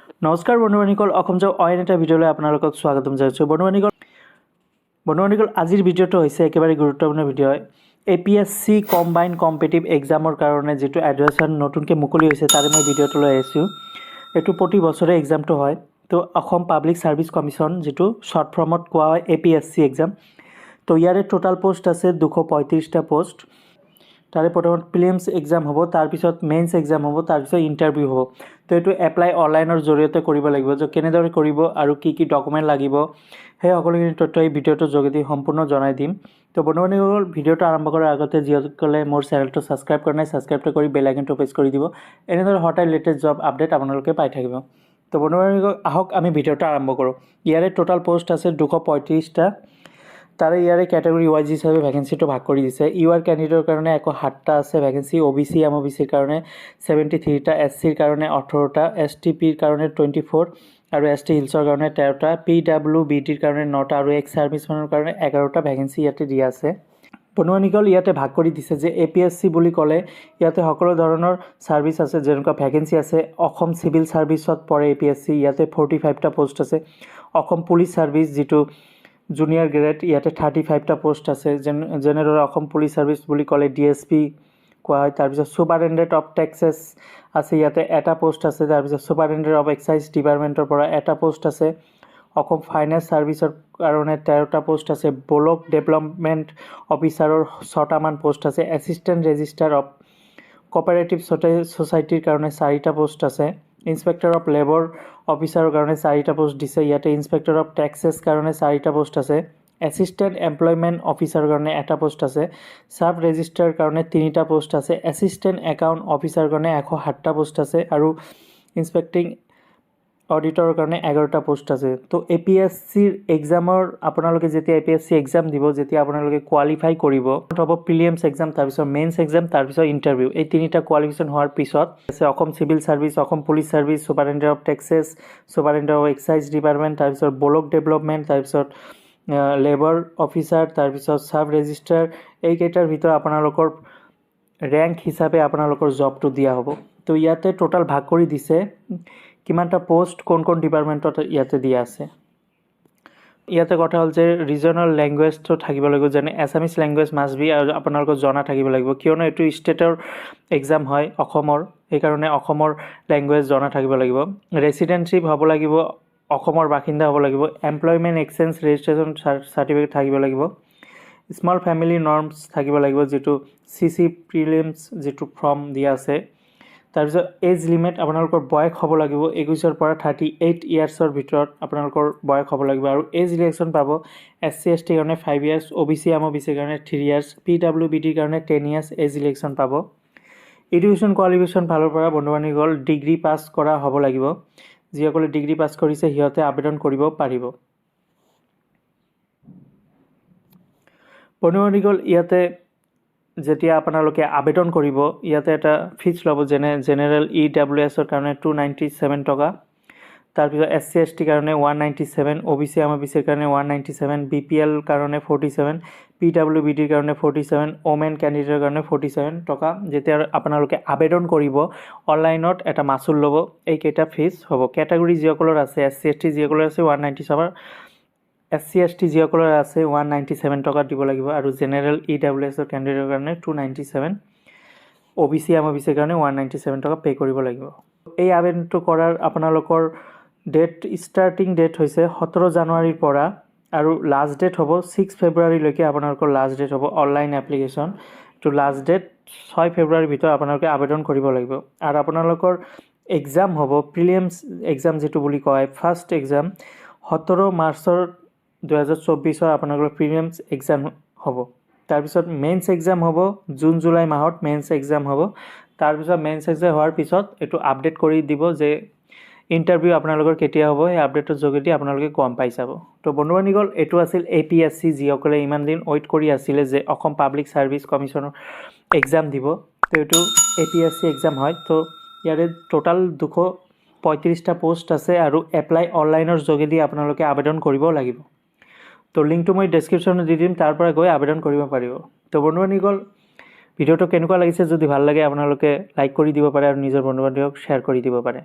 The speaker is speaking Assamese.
নমস্কাৰ বন্ধু-বান্ধৱীসকল, অসম জব অইন এটা ভিডিঅ'লৈ আপোনালোকক স্বাগতম জনাইছোঁ। বন্ধু-বান্ধৱীসকল আজিৰ ভিডিঅ'টো হৈছে একেবাৰে গুৰুত্বপূৰ্ণ ভিডিঅ' হয়। APSC কম্বাইন কম্পিটিটিভ এক্সামৰ কাৰণে যিটো এডমিশ্যন নতুনকৈ মুকলি হৈছে তাৰে মই ভিডিঅ'টো লৈ আহিছোঁ। এইটো প্ৰতি বছৰে এক্সামটো হয়। তো অসম পাব্লিক ছাৰ্ভিচ কমিশ্যন যিটো শ্বৰ্ট ফৰ্মত কোৱা হয় APSC এক্সাম। তো ইয়াৰে টোটাল পোষ্ট আছে 235টা পোষ্ট। তাৰে প্ৰথমত প্ৰিলিমছ এক্সাম হ'ব, তাৰপিছত মেইনছ এক্সাম হ'ব, তাৰপিছত ইণ্টাৰভিউ হ'ব। তো এইটো এপ্লাই অনলাইনৰ জৰিয়তে কৰিব লাগিব। যে কেনেদৰে কৰিব আৰু কি কি ডকুমেণ্ট লাগিব সেই সকলোখিনি তথ্য এই ভিডিঅ'টোৰ যোগেদি সম্পূৰ্ণ জনাই দিম। তো বন্ধু-বান্ধৱীসকল, ভিডিঅ'টো আৰম্ভ কৰাৰ আগতে যিসকলে মোৰ চেনেলটো ছাবস্ক্ৰাইব কৰা নাই ছাবস্ক্ৰাইবটো কৰি বেল আইকনটো প্ৰেছ কৰি দিব। এনেদৰে সদায় লেটেষ্ট জব আপডেট আপোনালোকে পাই থাকিব। তো বন্ধু-বান্ধৱীসকল, আহক আমি ভিডিঅ'টো আৰম্ভ কৰোঁ। ইয়াৰে টোটাল পোষ্ট আছে 235টা। তাৰে ইয়াৰে কেটেগৰী ৱাইজ হিচাপে ভেকেঞ্চিটো ভাগ কৰি দিছে। ইউআৰ কেণ্ডিডেটৰ কাৰণে 107টা আছে ভেকেঞ্চি, OBC MOBCৰ কাৰণে 73টা, SCৰ কাৰণে 18টা, STPৰ কাৰণে 24 আৰু ST হিলছৰ কাৰণে 13টা, PWBDৰ কাৰণে 9টা আৰু এক্স ছাৰ্ভিচমেনৰ কাৰণে 11টা ভেকেঞ্চি ইয়াতে দিয়া আছে। বন্ধু-বান্ধৱীসকল, ইয়াতে ভাগ কৰি দিছে যে APSC বুলি ক'লে ইয়াতে সকলো ধৰণৰ ছাৰ্ভিচ আছে, যেনেকুৱা ভেকেঞ্চি আছে। অসম চিভিল ছাৰ্ভিচত পৰে APSC, ইয়াতে 45টা পোষ্ট আছে। অসম পুলিচ ছাৰ্ভিচ যিটো জুনিয়ৰ গ্ৰেড, ইয়াতে 35টা পোষ্ট আছে। যেনেদৰে অসম পুলিচ ছাৰ্ভিচ বুলি ক'লে DSP কোৱা হয়। তাৰপিছত ছুপাৰিনটেণ্ডেণ্ট অফ টেক্সেছ আছে, ইয়াতে এটা পোষ্ট আছে। তাৰপিছত ছুপাৰিনটেণ্ডেণ্ট অফ এক্সাইজ ডিপাৰ্টমেণ্টৰ পৰা এটা পোষ্ট আছে। অসম ফাইনেন্স ছাৰ্ভিচৰ কাৰণে 13টা পোষ্ট আছে। ব্লক ডেভেলপমেণ্ট অফিচাৰৰ 6টামান পোষ্ট আছে। এছিষ্টেণ্ট ৰেজিষ্ট্ৰাৰ অফ কোঅপাৰেটিভ ছ'চাইটিৰ কাৰণে 4টা পোষ্ট আছে। ইনস্পেক্টৰ অফ লেবৰ অফিচাৰৰ কাৰণে 4টা পোষ্ট দিছে। ইয়াতে ইনস্পেক্টৰ অফ টেক্সেছ কাৰণে 4টা পোষ্ট আছে। এছিষ্টেণ্ট এমপ্লয়মেণ্ট অফিচাৰৰ কাৰণে এটা পোষ্ট আছে। ছাব ৰেজিষ্ট্ৰাৰ কাৰণে 3টা পোষ্ট আছে। এছিষ্টেণ্ট একাউণ্ট অফিচাৰৰ কাৰণে 107টা পোষ্ট আছে আৰু ইনস্পেক্টিং অডিটৰৰ কাৰণে 11টা পোষ্ট আছে। তো APSCৰ এক্সামৰ আপোনালোকে যেতিয়া APSC এক্সাম দিব, যেতিয়া আপোনালোকে কোৱালিফাই কৰিব, হ'ব প্ৰিলিমছ এক্সাম, তাৰপিছত মেইনছ এক্সাম, তাৰপিছত ইণ্টাৰভিউ। এই তিনিটা কোৱালিফিকেশ্যন হোৱাৰ পিছত আছে Assam civil service, Assam police service, superintendent of taxes, superintendent of excise department, তাৰপিছত ব্লক ডেভেলপমেণ্ট, তাৰপিছত লেবৰ অফিচাৰ, তাৰপিছত ছাব ৰেজিষ্ট্ৰাৰ। এইকেইটাৰ ভিতৰত আপোনালোকৰ ৰেংক হিচাপে আপোনালোকৰ জবটো দিয়া হ'ব। তো ইয়াতে টোটাল ভাগ কৰি দিছে কিমানটা পোষ্ট কোন কোন ডিপাৰ্টমেণ্টত ইয়াতে দিয়া আছে। ইয়াতে কথা হ'ল যে ৰিজনেল লেংগুৱেজটো থাকিব লাগিব, যেনে এছামিছ লেংগুৱেজ মাষ্ট বি, আৰু আপোনালোকৰ জনা থাকিব লাগিব, কিয়নো এইটো ষ্টেটৰ এক্সাম হয় অসমৰ, সেইকাৰণে অসমৰ লেংগুৱেজ জনা থাকিব লাগিব। ৰেচিডেণ্টশ্বিপ হ'ব লাগিব, অসমৰ বাসিন্দা হ'ব লাগিব। এমপ্লয়মেণ্ট এক্সচেঞ্জ ৰেজিষ্ট্ৰেশ্যন চাৰ্টিফিকেট থাকিব লাগিব। স্মল ফেমিলি নৰ্মছ থাকিব লাগিব, যিটো CC প্ৰিলিমছ যিটো ফৰ্ম দিয়া আছে। তাৰপিছত এজ লিমিট আপোনালোকৰ বয়স হ'ব লাগিব 21ৰ পৰা 38 ইয়াৰ্ছৰ ভিতৰত আপোনালোকৰ বয়স হ'ব লাগিব। আৰু এজ ৰিলেক্সন পাব SC ST কাৰণে 5 ইয়াৰ্ছ, OBC MOBCৰ কাৰণে 3 ইয়াৰ্ছ, PWBDৰ কাৰণে 10 ইয়াৰ্ছ এজ ৰিলেক্সন পাব। এডুকেশ্যন কোৱালিফিকেশ্যন ফালৰ পৰা বন্ধু-বান্ধৱীসকল ডিগ্ৰী পাছ কৰা হ'ব লাগিব। যিসকলে ডিগ্ৰী পাছ কৰিছে সিহঁতে আবেদন কৰিব পাৰিব। বন্ধু-বান্ধৱীসকল, ইয়াতে যেতিয়া আপোনালোকে আবেদন কৰিব, ইয়াতে এটা ফিজ ল'ব। জেনেৰেল EWSৰ কাৰণে 297 টকা, তাৰপিছত SC ST কাৰণে 197, OBC MOBCৰ কাৰণে 197, BPL কাৰণে 47, PWBDৰ কাৰণে 47, ওমেন কেণ্ডিডেটৰ কাৰণে 47 টকা। যেতিয়া আপোনালোকে আবেদন কৰিব অনলাইনত এটা মাচুল ল'ব। এইকেইটা ফিজ হ'ব। কেটেগৰী যিসকলৰ আছে SC ST যিসকলৰ আছে 197, SC ST যিসকলৰ আছে 197 টকা দিব লাগিব, আৰু জেনেৰেল EWSৰ কেণ্ডিডেটৰ কাৰণে 297, OBC MOBCৰ কাৰণে 197 টকা পে' কৰিব লাগিব। এই আবেদনটো কৰাৰ আপোনালোকৰ ষ্টাৰ্টিং ডেট হৈছে 17 জানুৱাৰীৰ পৰা, আৰু লাষ্ট ডেট হ'ব 6 ফেব্ৰুৱাৰীলৈকে আপোনালোকৰ লাষ্ট ডেট হ'ব অনলাইন এপ্লিকেশ্যন। তো লাষ্ট ডেট 6 ফেব্ৰুৱাৰীৰ ভিতৰত আপোনালোকে আবেদন কৰিব লাগিব। আৰু আপোনালোকৰ এক্সাম হ'ব প্ৰিলিমছ এক্সাম যিটো বুলি কয় ফাৰ্ষ্ট এক্সাম 17 মাৰ্চৰ 2024 আপোনালোকৰ প্ৰিলিমছ এক্সাম হ'ব। তাৰপিছত মেইনছ এক্সাম হ'ব জুন জুলাই মাহত মেইনছ এক্সাম হ'ব। তাৰপিছত মেইনছ এক্সাম হোৱাৰ পিছত এইটো আপডেট কৰি দিব যে ইণ্টাৰভিউ আপোনালোকৰ কেতিয়া হ'ব। সেই আপডেটৰ যোগেদি আপোনালোকে গম পাই যাব। তো বন্ধু-বান্ধৱীসকল, এইটো আছিল APSC যিসকলে ইমান দিন ৱেইট কৰি আছিলে যে অসম পাব্লিক ছাৰ্ভিচ কমিশ্যনৰ এক্সাম দিব। তো এইটো APSC এক্সাম হয়। তো ইয়াৰে টোটাল 235টা পোষ্ট আছে, আৰু এপ্লাই অনলাইনৰ যোগেদি আপোনালোকে আবেদন কৰিব লাগিব। তো লিংকটো মই ডেছক্ৰিপশ্যনত দি দিম, তাৰ পৰা গৈ আবেদন কৰিব পাৰিব। তো বন্ধু-বান্ধৱীসকল, ভিডিঅ'টো কেনেকুৱা লাগিছে যদি ভাল লাগে আপোনালোকে লাইক কৰি দিব পাৰে আৰু নিজৰ বন্ধু-বান্ধৱীক শ্বেয়াৰ কৰি দিব পাৰে।